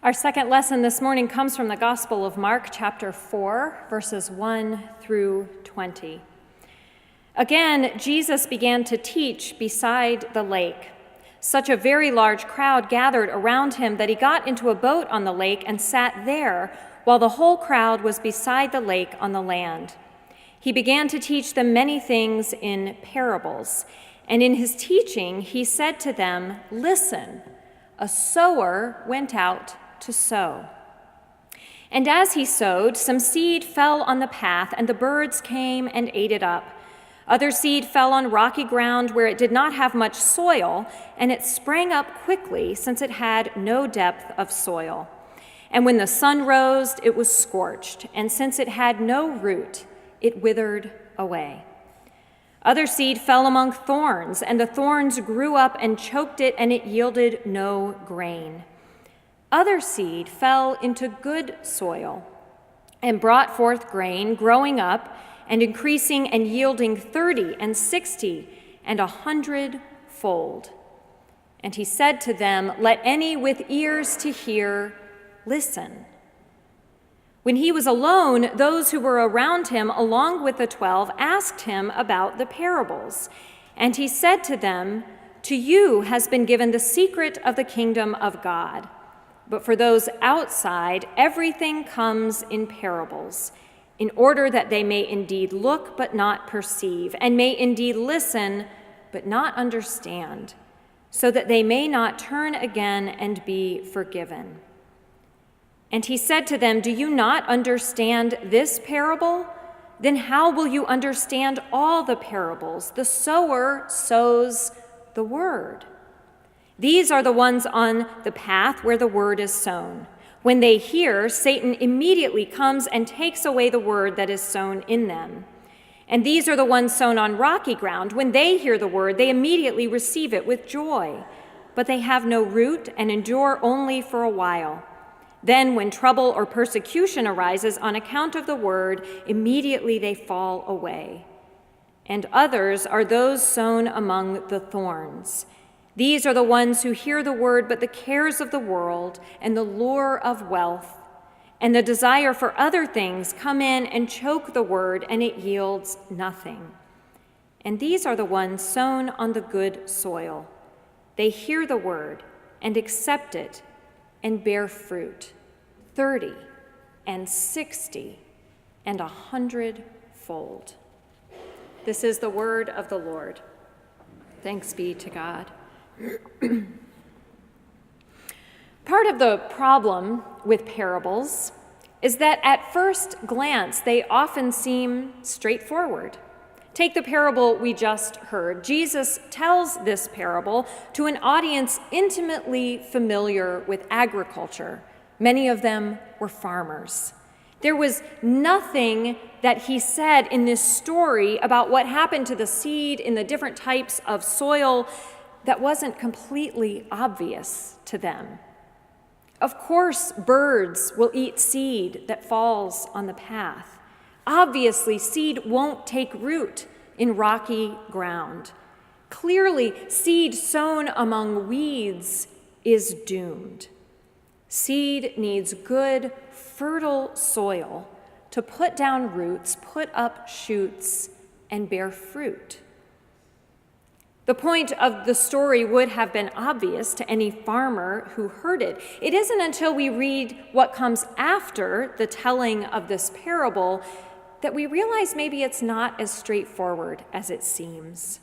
Our second lesson this morning comes from the Gospel of Mark, chapter 4, verses 1 through 20. Again, Jesus began to teach beside the lake. Such a very large crowd gathered around him that he got into a boat on the lake and sat there while the whole crowd was beside the lake on the land. He began to teach them many things in parables, and in his teaching he said to them, "Listen, a sower went out to sow. And as he sowed, some seed fell on the path, and the birds came and ate it up. Other seed fell on rocky ground where it did not have much soil, and it sprang up quickly since it had no depth of soil. And when the sun rose, it was scorched, and since it had no root, it withered away. Other seed fell among thorns, and the thorns grew up and choked it, and it yielded no grain. Other seed fell into good soil and brought forth grain, growing up and increasing and yielding 30 and 60 and 100-fold. And he said to them, "Let any with ears to hear listen." When he was alone, those who were around him, along with the 12, asked him about the parables. And he said to them, "To you has been given the secret of the kingdom of God. But for those outside, everything comes in parables, in order that they may indeed look but not perceive, and may indeed listen but not understand, so that they may not turn again and be forgiven." And he said to them, "Do you not understand this parable? Then how will you understand all the parables? The sower sows the word. These are the ones on the path where the word is sown. When they hear, Satan immediately comes and takes away the word that is sown in them. And these are the ones sown on rocky ground. When they hear the word, they immediately receive it with joy. But they have no root and endure only for a while. Then when trouble or persecution arises on account of the word, immediately they fall away. And others are those sown among the thorns. These are the ones who hear the word, but the cares of the world and the lure of wealth and the desire for other things come in and choke the word, and it yields nothing. And these are the ones sown on the good soil. They hear the word and accept it and bear fruit, 30 and 60 and 100-fold. This is the word of the Lord. Thanks be to God. Part of the problem with parables is that at first glance, they often seem straightforward. Take the parable we just heard. Jesus tells this parable to an audience intimately familiar with agriculture. Many of them were farmers. There was nothing that he said in this story about what happened to the seed in the different types of soil that wasn't completely obvious to them. Of course, birds will eat seed that falls on the path. Obviously, seed won't take root in rocky ground. Clearly, seed sown among weeds is doomed. Seed needs good, fertile soil to put down roots, put up shoots, and bear fruit. The point of the story would have been obvious to any farmer who heard it. It isn't until we read what comes after the telling of this parable that we realize maybe it's not as straightforward as it seems.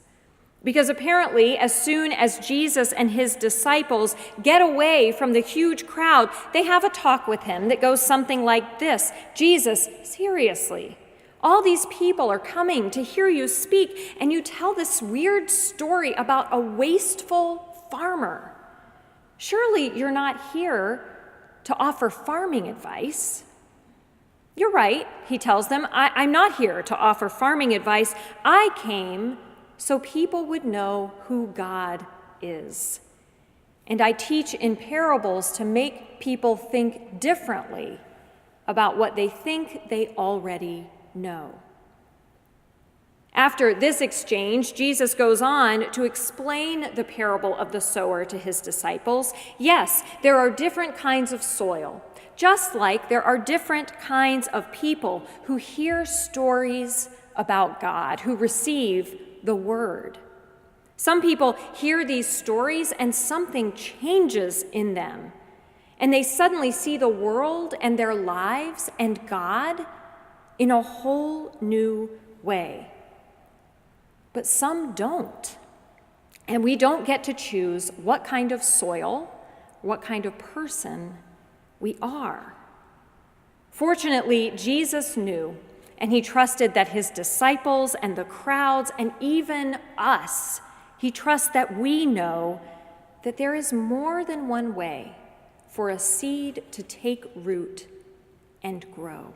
Because apparently, as soon as Jesus and his disciples get away from the huge crowd, they have a talk with him that goes something like this: "Jesus, seriously, all these people are coming to hear you speak, and you tell this weird story about a wasteful farmer. Surely you're not here to offer farming advice." "You're right," he tells them. I'm not here to offer farming advice. I came so people would know who God is. And I teach in parables to make people think differently about what they think they already know. After this exchange, Jesus goes on to explain the parable of the sower to his disciples. Yes, there are different kinds of soil, just like there are different kinds of people who hear stories about God, who receive the word. Some people hear these stories and something changes in them, and they suddenly see the world and their lives and God in a whole new way. But some don't. And we don't get to choose what kind of soil, what kind of person we are. Fortunately, Jesus knew, and he trusted that his disciples and the crowds and even us, he trusts that we know that there is more than one way for a seed to take root and grow.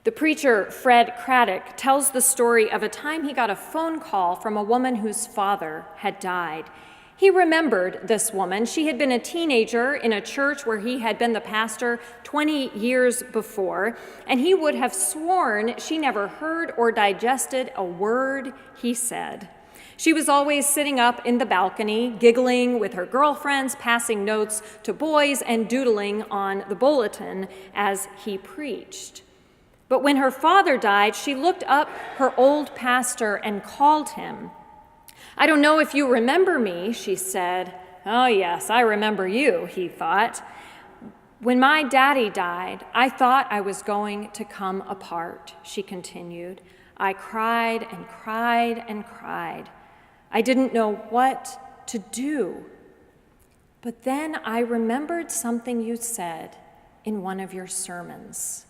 The preacher, Fred Craddock, tells the story of a time he got a phone call from a woman whose father had died. He remembered this woman. She had been a teenager in a church where he had been the pastor 20 years before, and he would have sworn she never heard or digested a word he said. She was always sitting up in the balcony, giggling with her girlfriends, passing notes to boys, and doodling on the bulletin as he preached. But when her father died, she looked up her old pastor and called him. "I don't know if you remember me," she said. "Oh, yes, I remember you," he thought. "When my daddy died, I thought I was going to come apart," she continued. "I cried and cried and cried. I didn't know what to do. But then I remembered something you said in one of your sermons."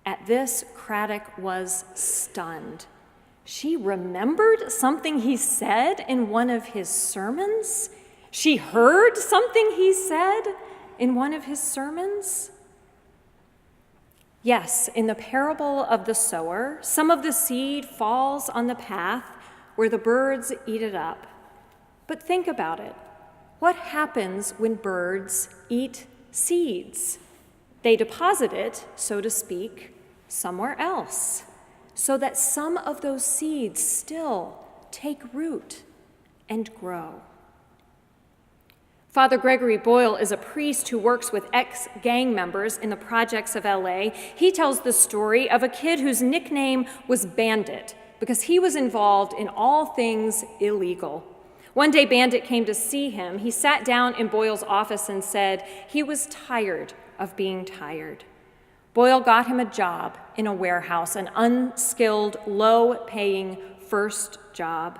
At this, Craddock was stunned. She remembered something he said in one of his sermons? She heard something he said in one of his sermons? Yes, in the parable of the sower, some of the seed falls on the path where the birds eat it up. But think about it. What happens when birds eat seeds? They deposit it, so to speak, somewhere else, so that some of those seeds still take root and grow. Father Gregory Boyle is a priest who works with ex-gang members in the projects of LA. He tells the story of a kid whose nickname was Bandit because he was involved in all things illegal. One day, Bandit came to see him. He sat down in Boyle's office and said he was tired of being tired. Boyle got him a job in a warehouse, an unskilled, low-paying first job.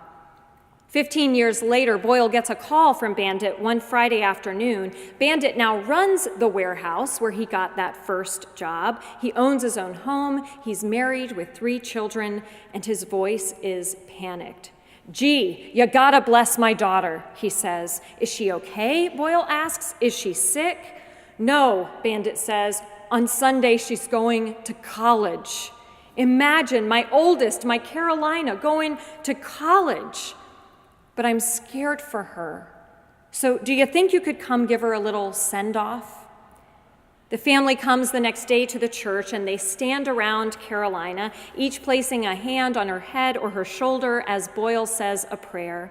15 years later, Boyle gets a call from Bandit one Friday afternoon. Bandit now runs the warehouse where he got that first job. He owns his own home, he's married with 3 children, and his voice is panicked. "Gee, you gotta bless my daughter," he says. "Is she okay?" Boyle asks. "Is she sick?" "No," Bandit says. "On Sunday, she's going to college." Imagine my oldest, my Carolina, going to college. "But I'm scared for her. So do you think you could come give her a little send-off?" The family comes the next day to the church, and they stand around Carolina, each placing a hand on her head or her shoulder as Boyle says a prayer.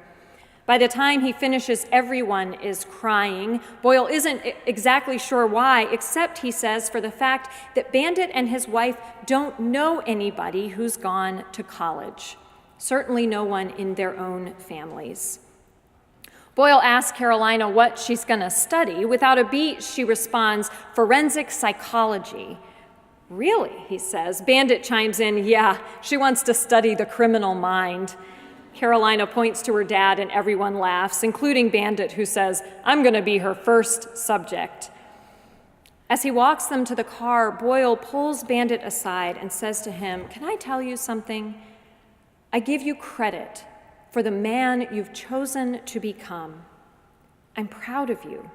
By the time he finishes, everyone is crying. Boyle isn't exactly sure why, except, he says, for the fact that Bandit and his wife don't know anybody who's gone to college. Certainly no one in their own families. Boyle asks Carolina what she's going to study. Without a beat, she responds, "Forensic psychology." "Really?" he says. Bandit chimes in, "Yeah, she wants to study the criminal mind." Carolina points to her dad and everyone laughs, including Bandit, who says, "I'm going to be her first subject." As he walks them to the car, Boyle pulls Bandit aside and says to him, "Can I tell you something? I give you credit for the man you've chosen to become. I'm proud of you."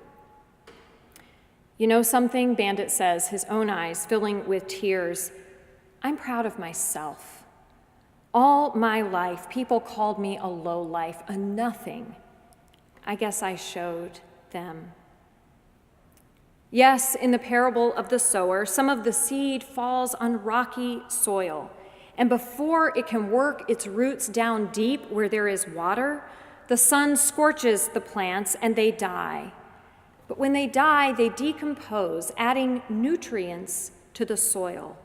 "You know something?" Bandit says, his own eyes filling with tears. "I'm proud of myself. All my life, people called me a lowlife, a nothing. I guess I showed them." Yes, in the parable of the sower, some of the seed falls on rocky soil, And before it can work its roots down deep where there is water, the sun scorches the plants and they die. But when they die, they decompose, adding nutrients to the soil,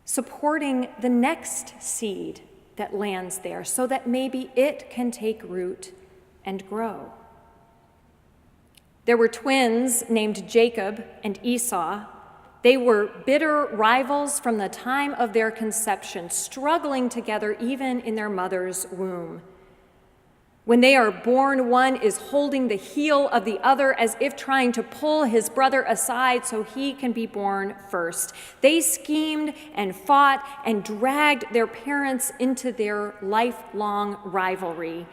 supporting the next seed that lands there so that maybe it can take root and grow. There were twins named Jacob and Esau. They were bitter rivals from the time of their conception, struggling together even in their mother's womb. When they are born, one is holding the heel of the other as if trying to pull his brother aside so he can be born first. They schemed and fought and dragged their parents into their lifelong rivalry.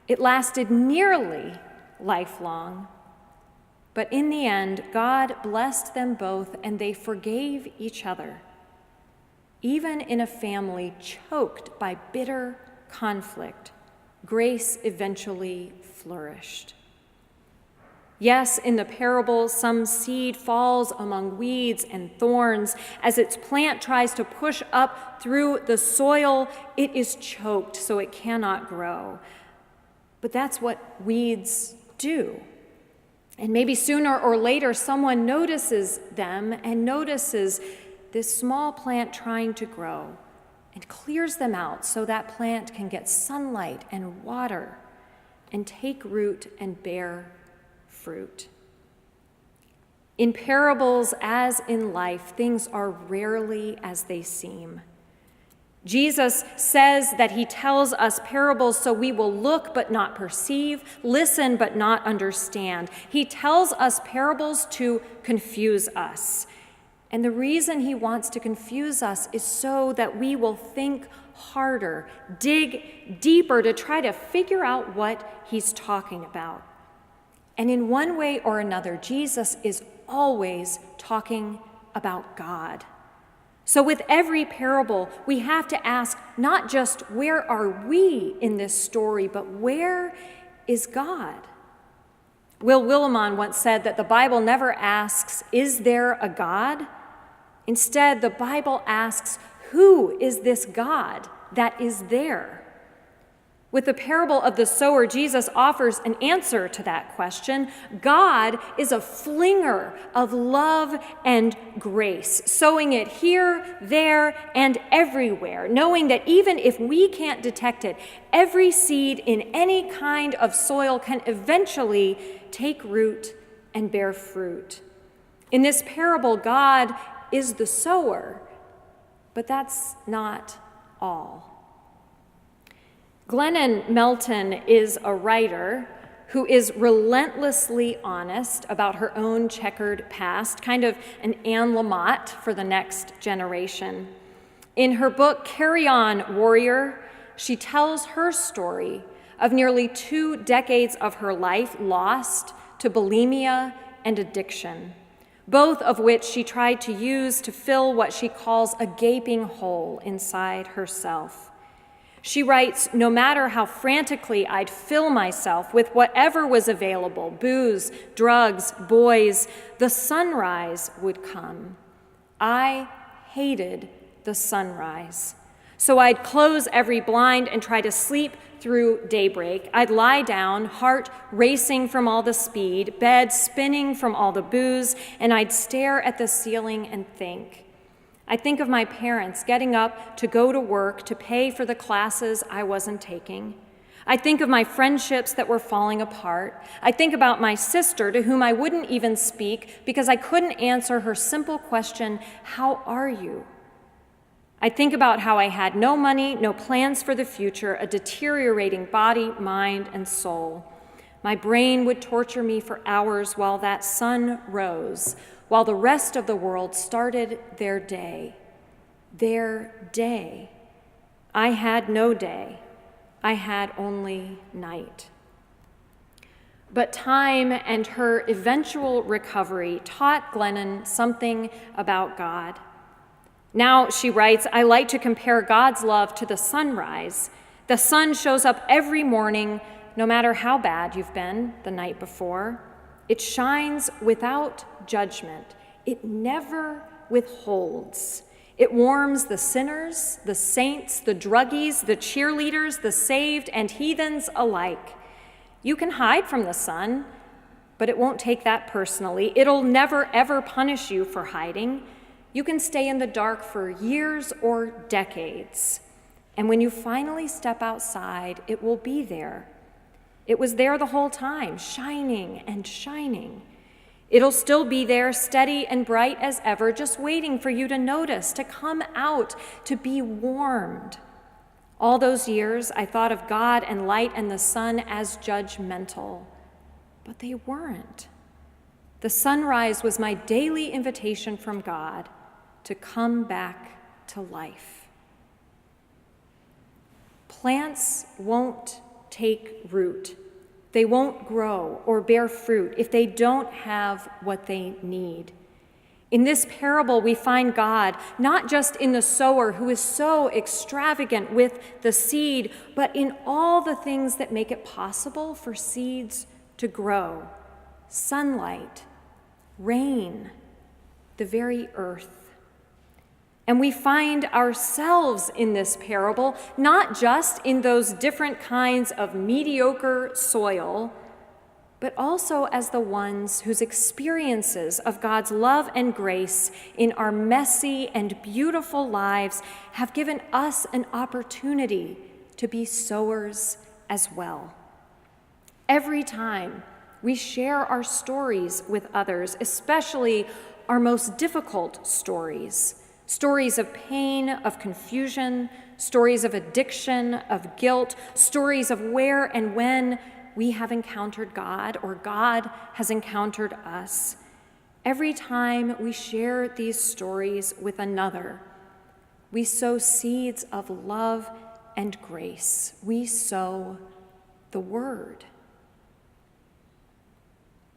It lasted nearly lifelong. But in the end, God blessed them both and they forgave each other. Even in a family choked by bitter conflict, grace eventually flourished. Yes, in the parable, some seed falls among weeds and thorns. As its plant tries to push up through the soil, it is choked so it cannot grow. But that's what weeds do. And maybe sooner or later, someone notices them and notices this small plant trying to grow and clears them out so that plant can get sunlight and water and take root and bear fruit. In parables, as in life, things are rarely as they seem. Jesus says that he tells us parables so we will look but not perceive, listen but not understand. He tells us parables to confuse us. And the reason he wants to confuse us is so that we will think harder, dig deeper to try to figure out what he's talking about. And in one way or another, Jesus is always talking about God. So with every parable, we have to ask not just where are we in this story, but where is God? Will Willimon once said that the Bible never asks, is there a God? Instead, the Bible asks, who is this God that is there? With the parable of the sower, Jesus offers an answer to that question. God is a flinger of love and grace, sowing it here, there, and everywhere, knowing that even if we can't detect it, every seed in any kind of soil can eventually take root and bear fruit. In this parable, God is the sower, but that's not all. Glennon Melton is a writer who is relentlessly honest about her own checkered past, kind of an Anne Lamott for the next generation. In her book, Carry On, Warrior, she tells her story of nearly 2 decades of her life lost to bulimia and addiction, both of which she tried to use to fill what she calls a gaping hole inside herself. She writes, no matter how frantically I'd fill myself with whatever was available, booze, drugs, boys, the sunrise would come. I hated the sunrise. So I'd close every blind and try to sleep through daybreak. I'd lie down, heart racing from all the speed, bed spinning from all the booze, and I'd stare at the ceiling and think. I think of my parents getting up to go to work to pay for the classes I wasn't taking. I think of my friendships that were falling apart. I think about my sister to whom I wouldn't even speak because I couldn't answer her simple question, how are you? I think about how I had no money, no plans for the future, a deteriorating body, mind, and soul. My brain would torture me for hours while that sun rose, while the rest of the world started their day. Their day. I had no day. I had only night. But time and her eventual recovery taught Glennon something about God. Now, she writes, I like to compare God's love to the sunrise. The sun shows up every morning, no matter how bad you've been the night before. It shines without judgment. It never withholds. It warms the sinners, the saints, the druggies, the cheerleaders, the saved, and heathens alike. You can hide from the sun, but it won't take that personally. It'll never, ever punish you for hiding. You can stay in the dark for years or decades. And when you finally step outside, it will be there. It was there the whole time, shining and shining. It'll still be there, steady and bright as ever, just waiting for you to notice, to come out, to be warmed. All those years, I thought of God and light and the sun as judgmental, but they weren't. The sunrise was my daily invitation from God to come back to life. Plants won't take root. They won't grow or bear fruit if they don't have what they need. In this parable, we find God not just in the sower who is so extravagant with the seed, but in all the things that make it possible for seeds to grow: sunlight, rain, the very earth. And we find ourselves in this parable, not just in those different kinds of mediocre soil, but also as the ones whose experiences of God's love and grace in our messy and beautiful lives have given us an opportunity to be sowers as well. Every time we share our stories with others, especially our most difficult stories of pain, of confusion, stories of addiction, of guilt, stories of where and when we have encountered God or God has encountered us. Every time we share these stories with another, we sow seeds of love and grace. We sow the word.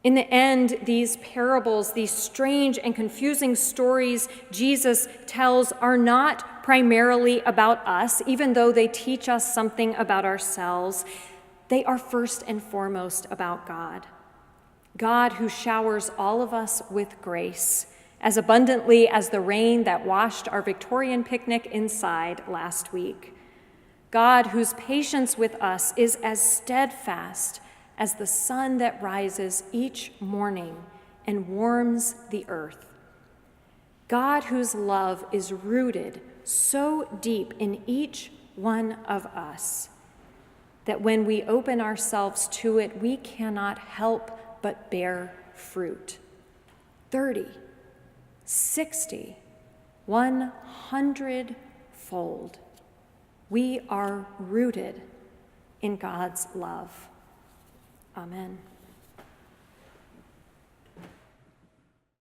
In the end, these parables, these strange and confusing stories Jesus tells are not primarily about us, even though they teach us something about ourselves. They are first and foremost about God. God who showers all of us with grace as abundantly as the rain that washed our Victorian picnic inside last week. God whose patience with us is as steadfast as the sun that rises each morning and warms the earth. God whose love is rooted so deep in each one of us that when we open ourselves to it, we cannot help but bear fruit. 30, 60, 100-fold. We are rooted in God's love. Amen.